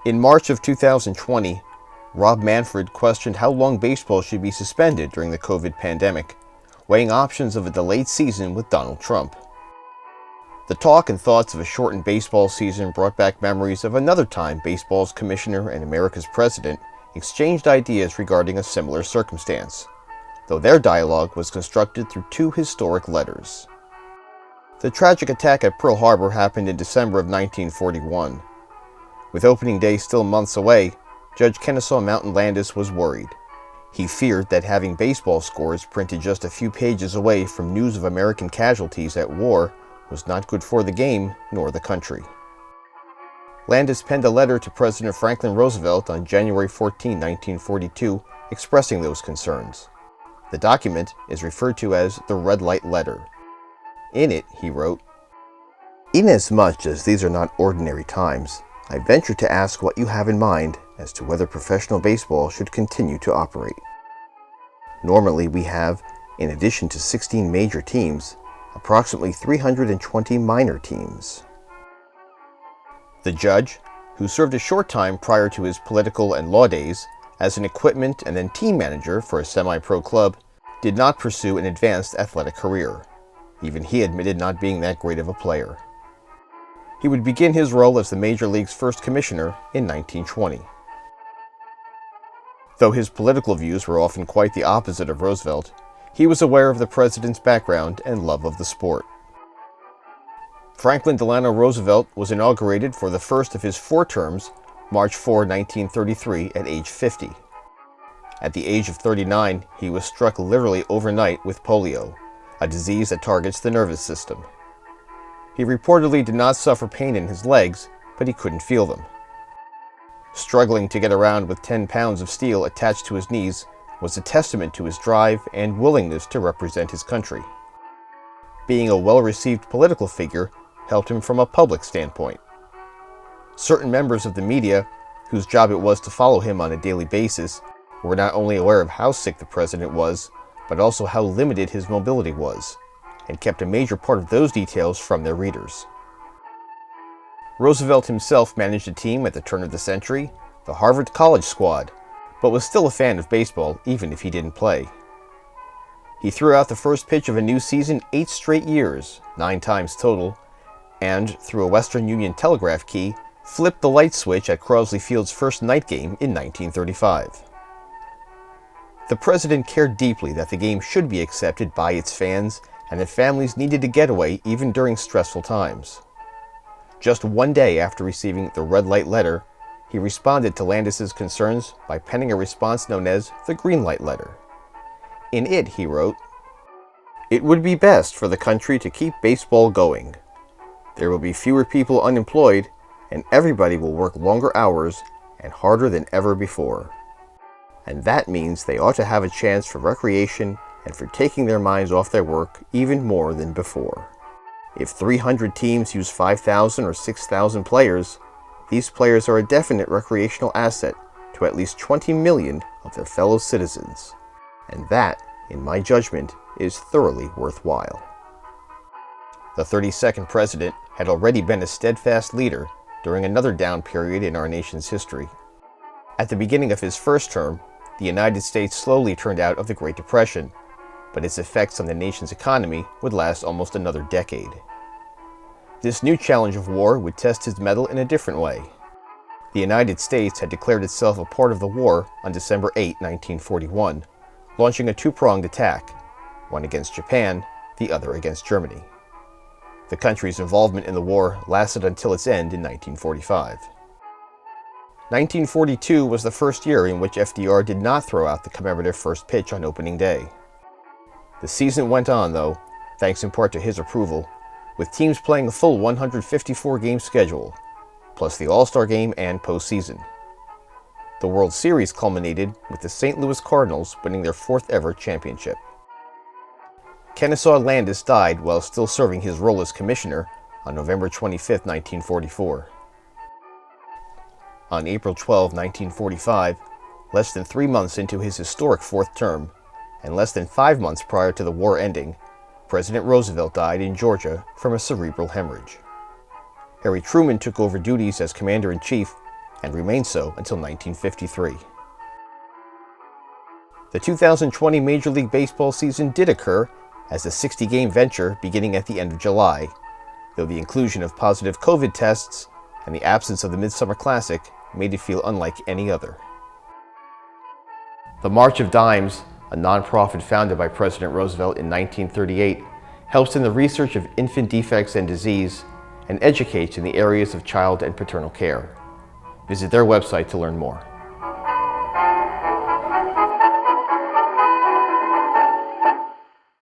In March of 2020, Rob Manfred questioned how long baseball should be suspended during the COVID pandemic, weighing options of a delayed season with Donald Trump. The talk and thoughts of a shortened baseball season brought back memories of another time baseball's commissioner and America's president exchanged ideas regarding a similar circumstance, though their dialogue was constructed through two historic letters. The tragic attack at Pearl Harbor happened in December of 1941. With opening day still months away, Judge Kennesaw Mountain Landis was worried. He feared that having baseball scores printed just a few pages away from news of American casualties at war was not good for the game nor the country. Landis penned a letter to President Franklin Roosevelt on January 14, 1942, expressing those concerns. The document is referred to as the Red Light Letter. In it, he wrote, "Inasmuch as these are not ordinary times, I venture to ask what you have in mind as to whether professional baseball should continue to operate. Normally we have, in addition to 16 major teams, approximately 320 minor teams." The judge, who served a short time prior to his political and law days as an equipment and then team manager for a semi-pro club, did not pursue an advanced athletic career. Even he admitted not being that great of a player. He would begin his role as the Major League's first commissioner in 1920. Though his political views were often quite the opposite of Roosevelt, he was aware of the president's background and love of the sport. Franklin Delano Roosevelt was inaugurated for the first of his 4 terms, March 4, 1933, at age 50. At the age of 39, he was struck literally overnight with polio, a disease that targets the nervous system. He reportedly did not suffer pain in his legs, but he couldn't feel them. Struggling to get around with 10 pounds of steel attached to his knees was a testament to his drive and willingness to represent his country. Being a well-received political figure helped him from a public standpoint. Certain members of the media, whose job it was to follow him on a daily basis, were not only aware of how sick the president was, but also how limited his mobility was, and kept a major part of those details from their readers. Roosevelt himself managed a team at the turn of the century, the Harvard College Squad, but was still a fan of baseball even if he didn't play. He threw out the first pitch of a new season 8 straight years, 9 times total, and, through a Western Union telegraph key, flipped the light switch at Crosley Field's first night game in 1935. The president cared deeply that the game should be accepted by its fans and that families needed a getaway even during stressful times. Just one day after receiving the Red Light Letter, he responded to Landis's concerns by penning a response known as the Green Light Letter. In it, he wrote, "It would be best for the country to keep baseball going. There will be fewer people unemployed, and everybody will work longer hours and harder than ever before. And that means they ought to have a chance for recreation and for taking their minds off their work even more than before. If 300 teams use 5,000 or 6,000 players, these players are a definite recreational asset to at least 20 million of their fellow citizens. And that, in my judgment, is thoroughly worthwhile." The 32nd president had already been a steadfast leader during another down period in our nation's history. At the beginning of his first term, the United States slowly turned out of the Great Depression, but its effects on the nation's economy would last almost another decade. This new challenge of war would test his mettle in a different way. The United States had declared itself a part of the war on December 8, 1941, launching a 2-pronged attack, one against Japan, the other against Germany. The country's involvement in the war lasted until its end in 1945. 1942 was the first year in which FDR did not throw out the commemorative first pitch on opening day. The season went on, though, thanks in part to his approval, with teams playing a full 154-game schedule, plus the All-Star Game and postseason. The World Series culminated with the St. Louis Cardinals winning their 4th ever championship. Kennesaw Landis died while still serving his role as commissioner on November 25, 1944. On April 12, 1945, less than 3 months into his historic 4th term, and less than 5 months prior to the war ending, President Roosevelt died in Georgia from a cerebral hemorrhage. Harry Truman took over duties as Commander-in-Chief and remained so until 1953. The 2020 Major League Baseball season did occur as a 60-game venture beginning at the end of July, though the inclusion of positive COVID tests and the absence of the Midsummer Classic made it feel unlike any other. The March of Dimes, a nonprofit founded by President Roosevelt in 1938, helps in the research of infant defects and disease and educates in the areas of child and paternal care. Visit their website to learn more.